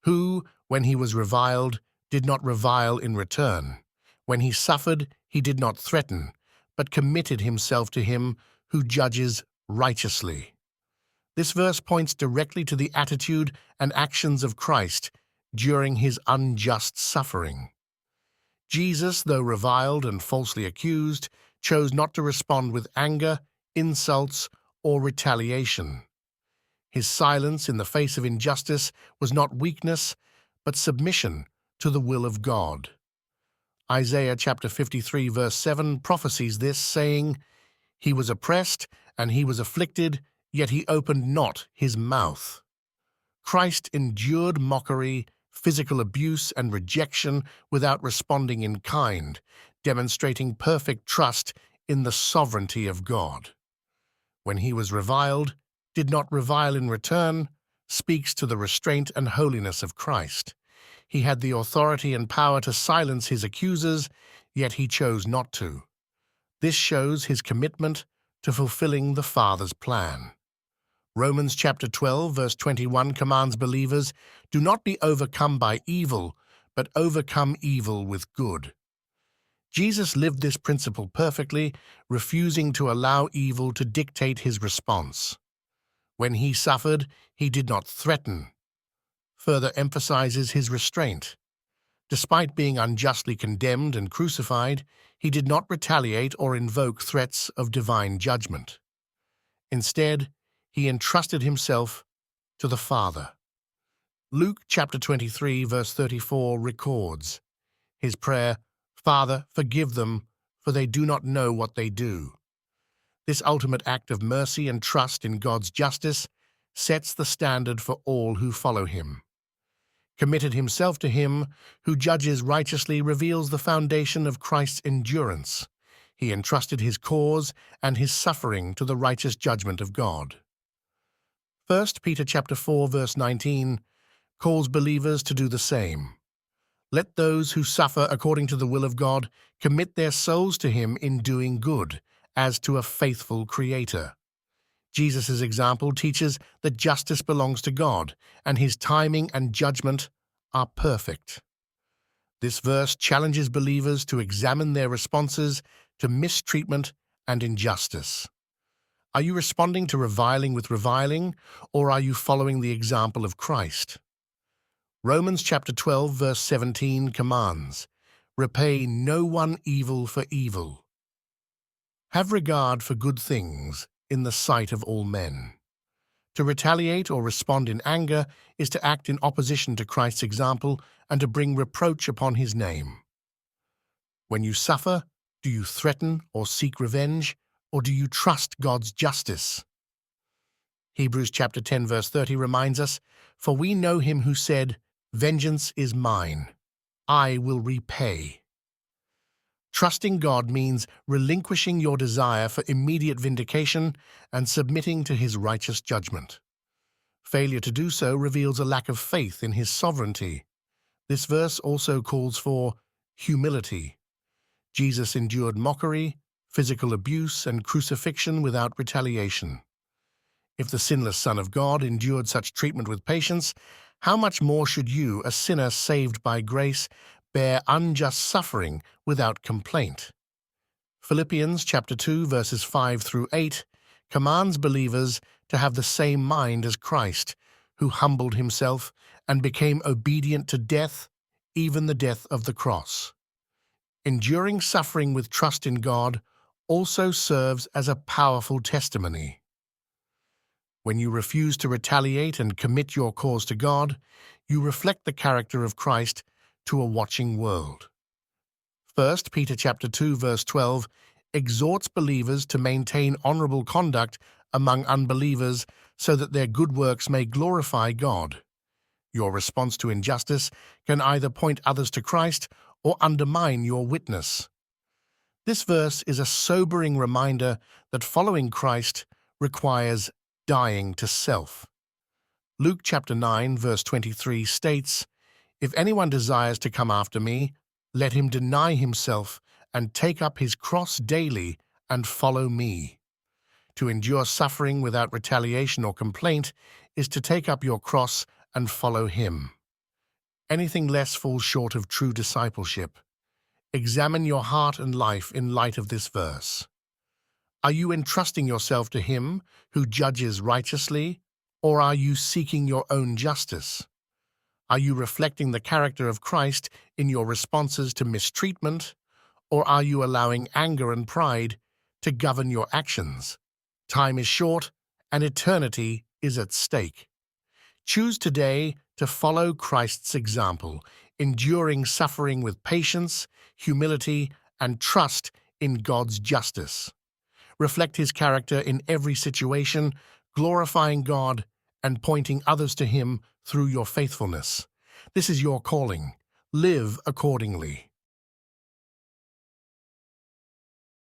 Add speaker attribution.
Speaker 1: who, when he was reviled, did not revile in return. When he suffered, he did not threaten, but committed himself to him who judges righteously. This verse points directly to the attitude and actions of Christ during his unjust suffering. Jesus, though reviled and falsely accused, chose not to respond with anger, insults, or retaliation. His silence in the face of injustice was not weakness, but submission to the will of God. Isaiah chapter 53 verse 7 prophesies this, saying, "He was oppressed and he was afflicted, yet he opened not his mouth." Christ endured mockery, physical abuse, and rejection without responding in kind, demonstrating perfect trust in the sovereignty of God. When he was reviled, did not revile in return, speaks to the restraint and holiness of Christ. He had the authority and power to silence his accusers, yet he chose not to. This shows his commitment to fulfilling the Father's plan. Romans chapter 12, verse 21 commands believers, "Do not be overcome by evil, but overcome evil with good." Jesus lived this principle perfectly, refusing to allow evil to dictate his response. When he suffered, he did not threaten, further emphasizes his restraint. Despite being unjustly condemned and crucified, he did not retaliate or invoke threats of divine judgment. Instead, he entrusted himself to the Father. Luke chapter 23, verse 34 records his prayer, "Father, forgive them, for they do not know what they do." This ultimate act of mercy and trust in God's justice sets the standard for all who follow him. Committed himself to him who judges righteously reveals the foundation of Christ's endurance. He entrusted his cause and his suffering to the righteous judgment of God. 1 Peter chapter 4, verse 19 calls believers to do the same. Let those who suffer according to the will of God commit their souls to him in doing good, as to a faithful Creator. Jesus' example teaches that justice belongs to God, and his timing and judgment are perfect. This verse challenges believers to examine their responses to mistreatment and injustice. Are you responding to reviling with reviling, or are you following the example of Christ? Romans chapter 12, verse 17 commands, "Repay no one evil for evil. Have regard for good things in the sight of all men." To retaliate or respond in anger is to act in opposition to Christ's example and to bring reproach upon his name. When you suffer, do you threaten or seek revenge, or do you trust God's justice? Hebrews chapter 10, verse 30 reminds us, "For we know him who said, 'Vengeance is mine, I will repay.'" Trusting God means relinquishing your desire for immediate vindication and submitting to his righteous judgment. Failure to do so reveals a lack of faith in his sovereignty. This verse also calls for humility. Jesus endured mockery, physical abuse, and crucifixion without retaliation. If the sinless Son of God endured such treatment with patience, how much more should you, a sinner saved by grace, bear unjust suffering without complaint? Philippians chapter 2, verses 5 through 8 commands believers to have the same mind as Christ, who humbled himself and became obedient to death, even the death of the cross. Enduring suffering with trust in God also serves as a powerful testimony. When you refuse to retaliate and commit your cause to God, you reflect the character of Christ to a watching world. 1 Peter chapter 2, verse 12 exhorts believers to maintain honorable conduct among unbelievers so that their good works may glorify God. Your response to injustice can either point others to Christ or undermine your witness. This verse is a sobering reminder that following Christ requires dying to self. Luke chapter 9, verse 23 states, "If anyone desires to come after me, let him deny himself and take up his cross daily and follow me." To endure suffering without retaliation or complaint is to take up your cross and follow him. Anything less falls short of true discipleship. Examine your heart and life in light of this verse. Are you entrusting yourself to Him who judges righteously, or are you seeking your own justice? Are you reflecting the character of Christ in your responses to mistreatment, or are you allowing anger and pride to govern your actions? Time is short, and eternity is at stake. Choose today to follow Christ's example, enduring suffering with patience, humility, and trust in God's justice. Reflect His character in every situation, glorifying God and pointing others to Him through your faithfulness. This is your calling. Live accordingly.